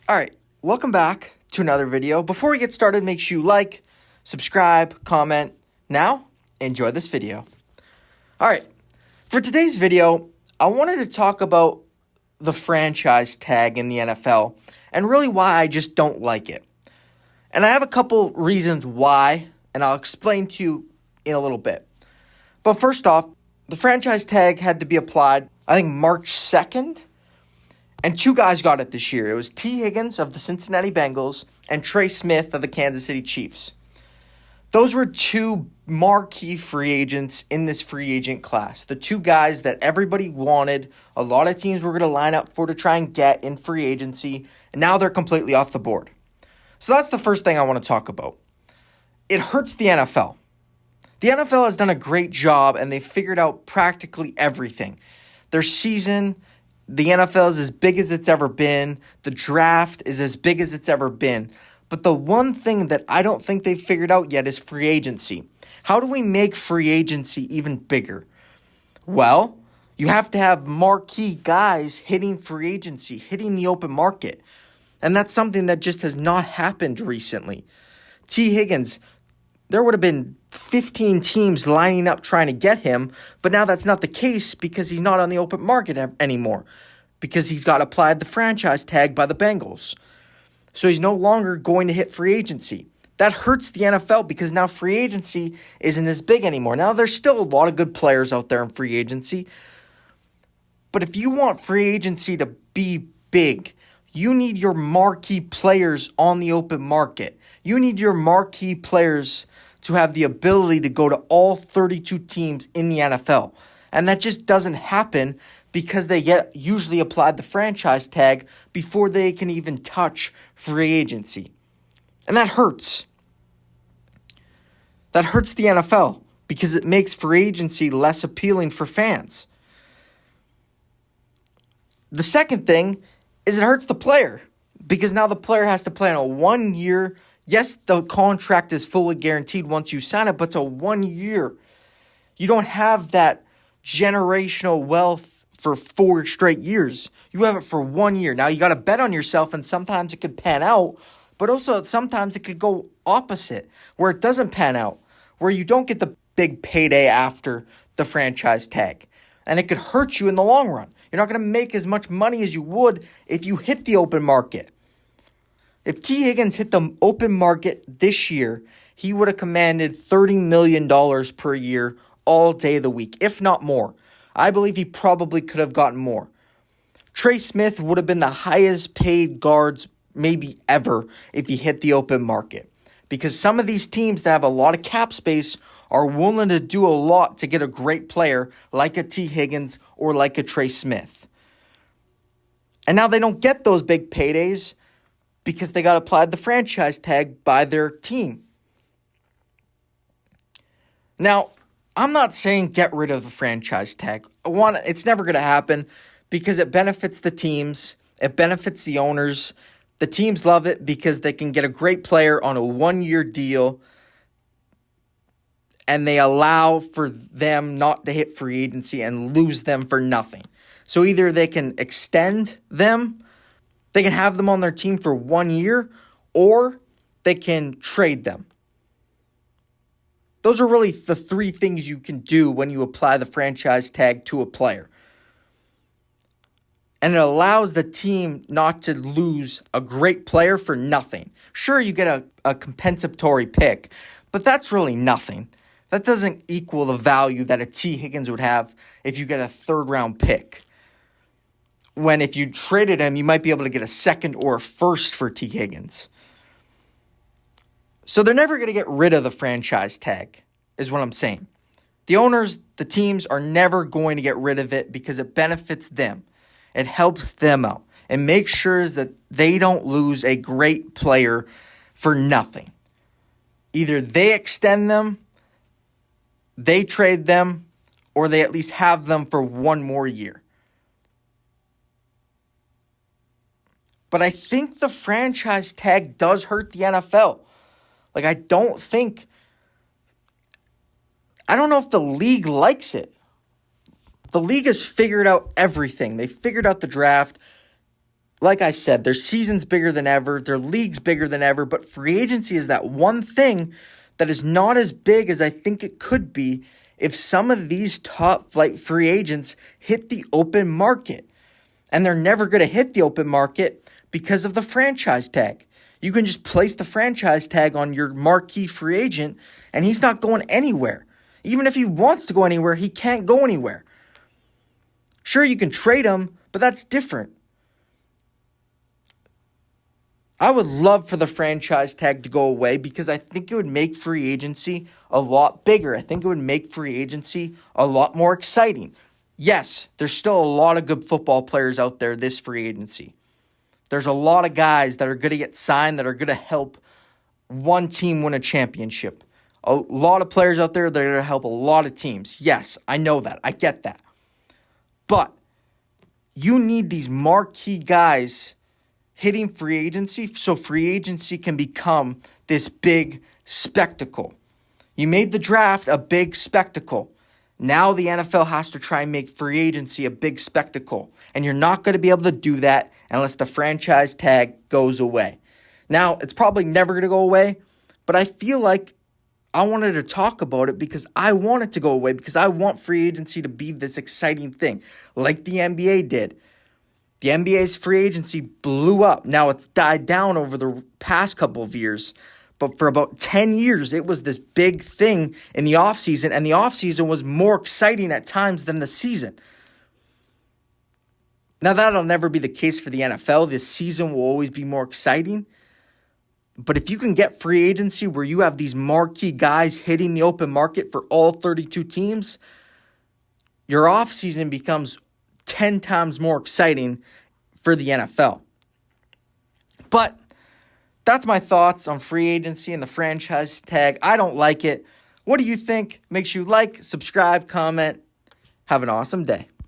Alright, welcome back to another video. Before we get started, make sure you like, subscribe, comment. Now, enjoy this video. Alright, for today's video, I wanted to talk about the franchise tag in the NFL and really why I just don't like it. And I have a couple reasons why, and I'll explain to you in a little bit. But first off, the franchise tag had to be applied, I think, March 2nd. And two guys got it this year. It was T. Higgins of the Cincinnati Bengals and Trey Smith of the Kansas City Chiefs. Those were two marquee free agents in this free agent class. The two guys that everybody wanted, a lot of teams were going to line up for to try and get in free agency, and now they're completely off the board. So that's the first thing I want to talk about. It hurts the NFL. The NFL has done a great job, and they've figured out practically everything. Their season, the NFL is as big as it's ever been. The draft is as big as it's ever been. But the one thing that I don't think they've figured out yet is free agency. How do we make free agency even bigger? Well, you have to have marquee guys hitting free agency, hitting the open market. And that's something that just has not happened recently. T. Higgins, there would have been 15 teams lining up trying to get him, but now that's not the case because he's not on the open market anymore, because he's got applied the franchise tag by the Bengals. So he's no longer going to hit free agency. That hurts the NFL because now free agency isn't as big anymore. Now there's still a lot of good players out there in free agency, but if you want free agency to be big, you need your marquee players on the open market. You need your marquee players to have the ability to go to all 32 teams in the NFL. And that just doesn't happen because they get usually applied the franchise tag before they can even touch free agency. And that hurts. That hurts the NFL because it makes free agency less appealing for fans. The second thing is it hurts the player because now the player has to play on a 1 year. Yes, the contract is fully guaranteed once you sign it, but it's a 1 year. You don't have that generational wealth for 4 straight years. You have it for 1 year. Now, you got to bet on yourself, and sometimes it could pan out, but also sometimes it could go opposite, where it doesn't pan out, where you don't get the big payday after the franchise tag, and it could hurt you in the long run. You're not going to make as much money as you would if you hit the open market. If T. Higgins hit the open market this year, he would have commanded $30 million per year all day of the week, if not more. I believe he probably could have gotten more. Trey Smith would have been the highest paid guards maybe ever if he hit the open market. Because some of these teams that have a lot of cap space are willing to do a lot to get a great player like a T. Higgins or like a Trey Smith. And now they don't get those big paydays because they got applied the franchise tag by their team. Now, I'm not saying get rid of the franchise tag. It's never going to happen because it benefits the teams. It benefits the owners. The teams love it because they can get a great player on a 1 year deal, and they allow for them not to hit free agency and lose them for nothing. So either they can extend them, they can have them on their team for 1 year, or they can trade them. Those are really the three things you can do when you apply the franchise tag to a player. And it allows the team not to lose a great player for nothing. Sure, you get a compensatory pick, but that's really nothing. That doesn't equal the value that a T. Higgins would have if you get a third-round pick. When if you traded him, you might be able to get a second or a first for T. Higgins. So they're never going to get rid of the franchise tag, is what I'm saying. The owners, the teams are never going to get rid of it because it benefits them. It helps them out. It makes sure that they don't lose a great player for nothing. Either they extend them, they trade them, or they at least have them for 1 more year. But I think the franchise tag does hurt the NFL. I don't know if the league likes it. The league has figured out everything. They figured out the draft. like I said, their season's bigger than ever, their league's bigger than ever, but free agency is that one thing that is not as big as I think it could be if some of these top flight free agents hit the open market. And they're never going to hit the open market because of the franchise tag. You can just place the franchise tag on your marquee free agent, and he's not going anywhere. Even if he wants to go anywhere, he can't go anywhere. Sure, you can trade him, but that's different. I would love for the franchise tag to go away because I think it would make free agency a lot bigger. I think it would make free agency a lot more exciting. Yes, there's still a lot of good football players out there this free agency. There's a lot of guys that are going to get signed that are going to help one team win a championship. A lot of players out there that are going to help a lot of teams. Yes, I know that. I get that. But you need these marquee guys hitting free agency so free agency can become this big spectacle. You made the draft a big spectacle. Now the NFL has to try and make free agency a big spectacle. And you're not going to be able to do that unless the franchise tag goes away. Now, it's probably never going to go away, but I feel like I wanted to talk about it because I want it to go away because I want free agency to be this exciting thing like the NBA did. The NBA's free agency blew up. Now it's died down over the past couple of years. But for about 10 years, it was this big thing in the offseason. And the offseason was more exciting at times than the season. Now, that'll never be the case for the NFL. This season will always be more exciting. But if you can get free agency where you have these marquee guys hitting the open market for all 32 teams, your offseason becomes 10 times more exciting for the NFL. But that's my thoughts on free agency and the franchise tag. I don't like it. What do you think? Make sure you like, subscribe, comment. Have an awesome day.